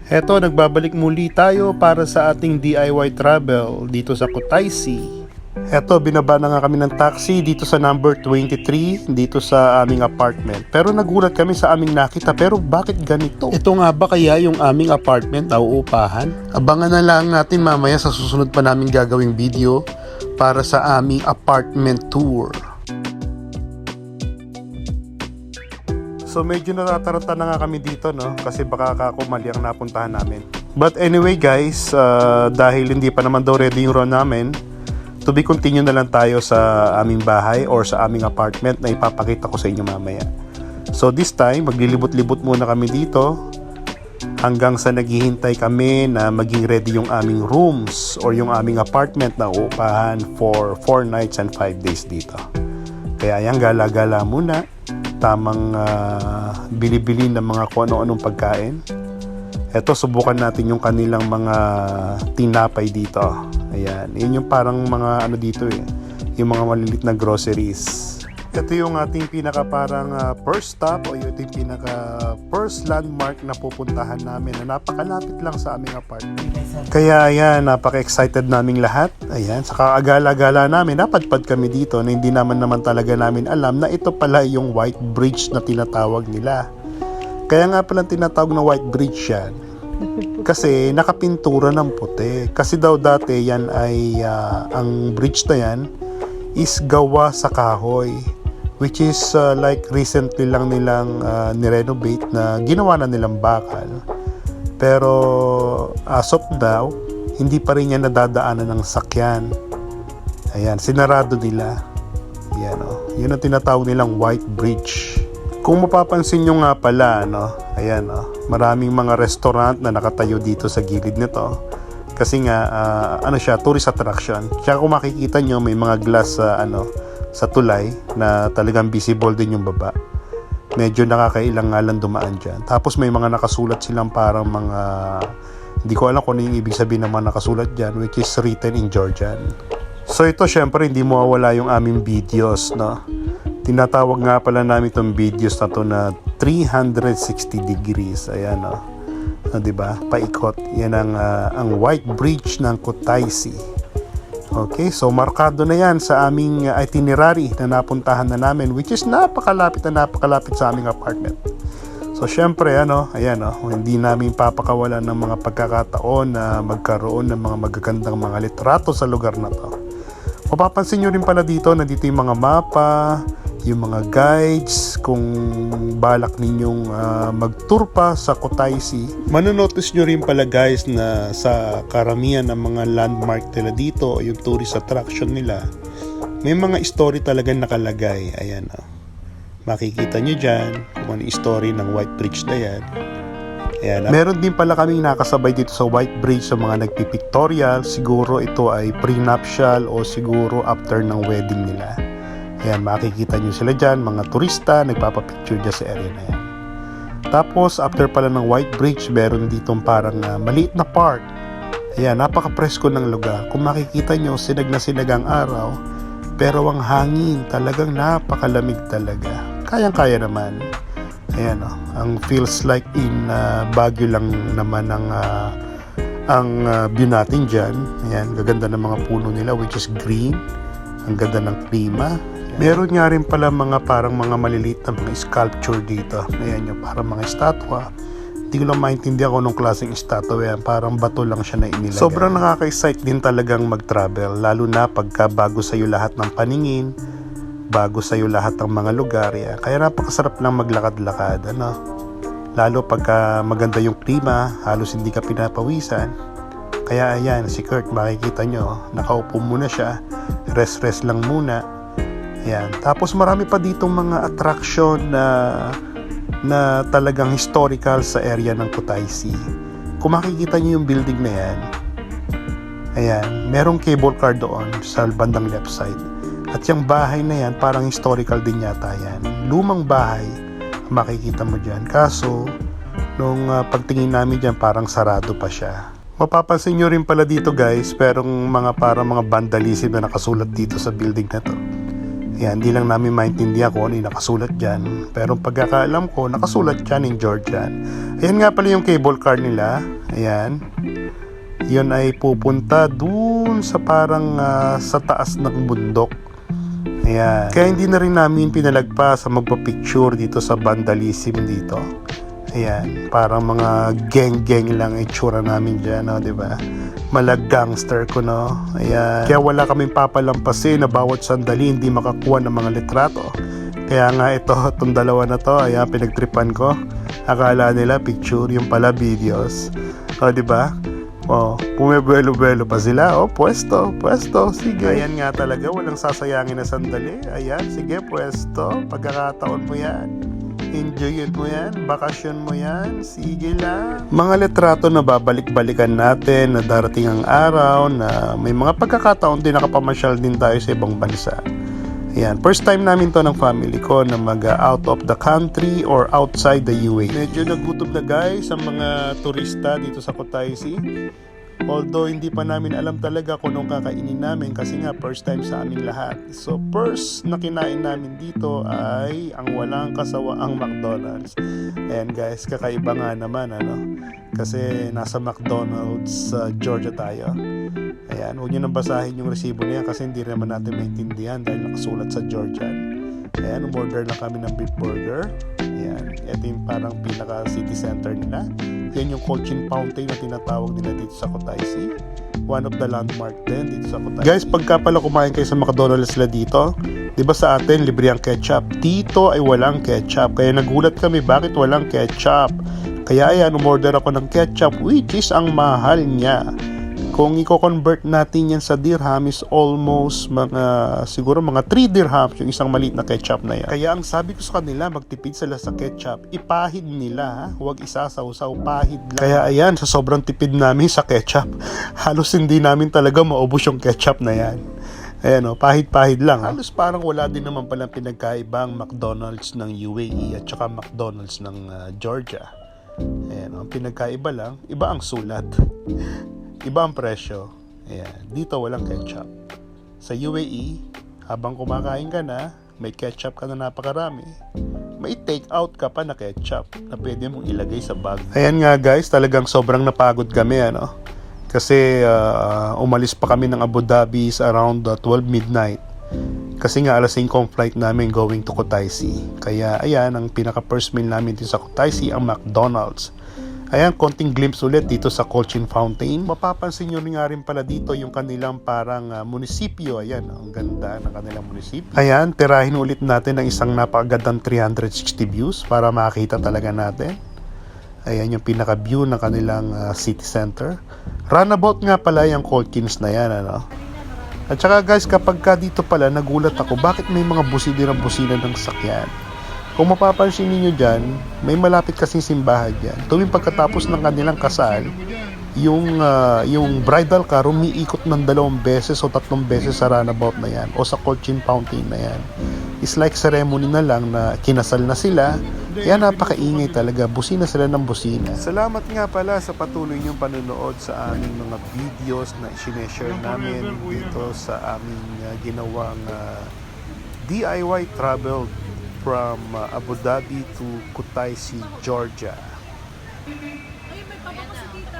Heto, nagbabalik muli tayo para sa ating DIY travel dito sa Kutaisi. Heto, binaba na nga kami ng taxi dito sa number 23 dito sa aming apartment. Pero nagulat kami sa aming nakita, pero bakit ganito? Ito nga ba kaya yung aming apartment na uupahan? Abangan na lang natin mamaya sa susunod pa naming gagawing video para sa aming apartment tour. So medyo natataranta na nga kami dito, no? Kasi baka kakumali ang napuntahan namin. But anyway guys, dahil hindi pa naman daw ready yung run namin, to be continue na lang tayo sa aming bahay or sa aming apartment na ipapakita ko sa inyo mamaya. So this time, maglilibot-libot muna kami dito hanggang sa naghihintay kami na maging ready yung aming rooms or yung aming apartment na uupahan for 4 nights and 5 days dito. Kaya ayan, gala-gala muna. Tamang bili-bili ng mga kung ano-anong pagkain. Eto, subukan natin yung kanilang mga tinapay dito. Ayan, yun yung parang mga ano dito yung mga malilit na groceries. Ito yung ating pinaka parang first stop o yung pinaka first landmark na pupuntahan namin na napakalapit lang sa aming apartment. Kaya ayan, napaka-excited naming lahat. Ayan, sa kaagala-gala namin, napadpad kami dito na hindi naman talaga namin alam na ito pala yung White Bridge na tinatawag nila. Kaya nga pala tinatawag na White Bridge yan. Kasi nakapintura ng puti. Kasi daw dati yan ay ang bridge na yan is gawa sa kahoy, which is like recently lang nilang nirenovate na ginawa na nilang bakal. Pero as of now, hindi pa rin yan nadadaanan ng sakyan. Ayan, sinarado nila. Ayan, yun ang tinatawag nilang White Bridge. Kung mapapansin nyo nga pala, ayan, maraming mga restaurant na nakatayo dito sa gilid nito. Kasi nga, ano siya, tourist attraction. Kaya kung makikita nyo, may mga glass sa tulay na talagang visible din yung baba. Medyo nakakailang nga lang dumaan dyan. Tapos may mga nakasulat silang parang mga, hindi ko alam kung ano yung ibig sabihin ng mga nakasulat dyan, which is written in Georgian. So ito, syempre, hindi mawawala yung aming videos, no? Tinatawag nga pala namin itong videos na to na 360 degrees. Ayan, diba? Paikot. Yan ang White Bridge ng Kutaisi. Okay, so markado na yan sa aming itinerary na napuntahan na namin, which is napakalapit sa aming apartment. So syempre, ayan, hindi namin papakawalan ng mga pagkakataon na magkaroon ng mga magagandang mga litrato sa lugar na to. Mapapansin nyo rin pala dito na dito yung mga mapa, yung mga guides, kung balak ninyong mag-tour pa sa Kutaisi. Manonotice nyo rin pala guys na sa karamihan ng mga landmark nila dito, yung tourist attraction nila, may mga story talagang nakalagay. Ayan, makikita nyo dyan kung ano yung story ng White Bridge na yan. Ayan, meron din pala kaming nakasabay dito sa White Bridge sa mga nagpipictorial. Siguro ito ay prenuptial o siguro after ng wedding nila. Ayan, makikita nyo sila dyan, mga turista, nagpapapicture dyan sa area na yan. Tapos, after pala ng White Bridge, meron ditong parang maliit na park. Ayan, napaka-presko ng lugar. Kung makikita nyo, sinag na sinag ang araw, pero ang hangin, talagang napakalamig talaga. Kayang-kaya naman. Ayan, ang feels like in Baguio lang naman ang view natin dyan. Ayan, gaganda ng mga puno nila, which is green. Ang ganda ng klima. Meron nga rin pala mga parang mga maliliit na mga sculpture dito. Ayan yung parang mga estatwa. Hindi ko lang maintindihan kung anong klaseng estatwa yan. Parang bato lang siya na inilagay. Sobrang nakaka-excite din talagang mag-travel. Lalo na pagka bago sa'yo lahat ng paningin, bago sa'yo lahat ng mga lugar. Yan. Kaya napakasarap lang maglakad-lakad. Lalo pagka maganda yung klima, halos hindi ka pinapawisan. Kaya ayan, si Kurt, makikita nyo, nakaupo muna siya. Rest lang muna. Ayan. Tapos marami pa ditong mga attraction na talagang historical sa area ng Kutaisi. Kung makikita nyo yung building na yan, ayan, merong cable car doon sa bandang left side. At yung bahay na yan, parang historical din yata yan. Lumang bahay, makikita mo dyan. Kaso, nung pagtingin namin dyan, parang sarado pa siya. Mapapansin nyo rin pala dito guys, merong mga parang mga vandalism na nakasulat dito sa building na to. Yan, hindi lang namin maintindihan kung ano yung nakasulat dyan. Pero pagkakaalam ko, nakasulat dyan in Georgian. Ayan nga pala yung cable car nila. Ayan. Yun ay pupunta dun sa parang sa taas ng bundok. Ayan. Kaya hindi na rin namin pinalagpa sa magpa-picture dito sa vandalism dito. Ayan. Parang mga gang-gang lang itsura namin dyan, no? Diba? Malag gangster ko, no? Ayan. Kaya wala kaming papalampasin na bawat sandali hindi makakuha ng mga litrato. Kaya nga ito, itong dalawa na to, ayan, pinagtripan ko. Akala nila picture, yung pala videos. O, diba? O, pumebuelo-buelo pa sila. O, pwesto, sige. Ayan nga talaga, walang sasayangin na sandali. Ayan, sige, pwesto. Pagkakataon mo yan. Enjoyin mo yan, bakasyon mo yan, sige lang. Mga litrato na babalik-balikan natin na darating ang araw na may mga pagkakataon din nakapamasyal din tayo sa ibang bansa. Ayan, first time namin to ng family ko na mag-out of the country or outside the UAE. Medyo nagutom na guys ang mga turista dito sa Kutaisi. Although hindi pa namin alam talaga kung anong kakainin namin kasi nga first time sa aming lahat. So first na kinain namin dito ay ang walang kasawaang McDonald's. Ayan guys, kakaiba nga naman ano. Kasi nasa McDonald's Georgia tayo. Ayan, huwag nyo nang basahin yung resibo niya kasi hindi naman natin maintindihan dahil nakasulat sa Georgian. Ayan, umorder lang kami ng beef burger. Ayan, ito yung parang pinaka city center nila. Yan yung Colchin Fountain na tinatawag nila dito sa Kutaisi. One of the landmark din dito sa Kutaisi. Guys, pagka pala kumain kayo sa McDonald's la dito, di ba sa atin libre ang ketchup? Dito ay walang ketchup. Kaya nagulat kami bakit walang ketchup. Kaya ayan, umorder ako ng ketchup which is ang mahal niya. Kung i-convert natin yan sa dirham is almost siguro mga 3 dirhams yung isang maliit na ketchup na yan. Kaya ang sabi ko sa kanila, magtipid sila sa ketchup. Ipahid nila, ha? Huwag isasaw-saw, pahid lang. Kaya ayan, sa sobrang tipid namin sa ketchup, halos hindi namin talaga maubos yung ketchup na yan. Ayan o, pahid-pahid lang. Halos parang wala din naman palang pinagkaibang McDonald's ng UAE at saka McDonald's ng Georgia. Ayan o, ang pinagkaiba lang, iba ang sulat. Iba ang presyo. Ayan. Dito walang ketchup. Sa UAE, habang kumakain ka na, may ketchup ka na napakarami. May take out ka pa na ketchup na pwede mong ilagay sa bag. Ayan nga guys, talagang sobrang napagod kami ano. Kasi umalis pa kami ng Abu Dhabi sa around 12 midnight. Kasi nga alas 5 ang flight namin going to Kutaisi. Kaya ayan, ang pinaka first meal namin dito sa Kutaisi ang McDonald's. Ayan, konting glimpse ulit dito sa Colchin Fountain. Mapapansin nyo nga rin pala dito yung kanilang parang munisipyo. Ayan, ang ganda ng kanilang munisipyo. Ayan, tirahin ulit natin ang isang napakagandang 360 views para makita talaga natin. Ayan yung pinaka-view ng kanilang city center. Runabout nga pala yung Colchins na yan, ano. At saka guys, kapag ka dito pala, nagulat ako, bakit may mga busina ng sakyan? Kung mapapansin niyo dyan, may malapit kasing simbahan dyan. Tuwing pagkatapos ng kanilang kasal, yung bridal car umiikot ng 2 beses o 3 beses sa runabout na yan o sa Colchin Fountain na yan. It's like ceremony na lang na kinasal na sila. Kaya napakaingay talaga, busina sila ng busina. Salamat nga pala sa patuloy niyong panonood sa aming mga videos na isineshare namin dito sa aming ginawang DIY travel from Abu Dhabi to Kutaisi, Georgia. Ay, may papa ko si tita.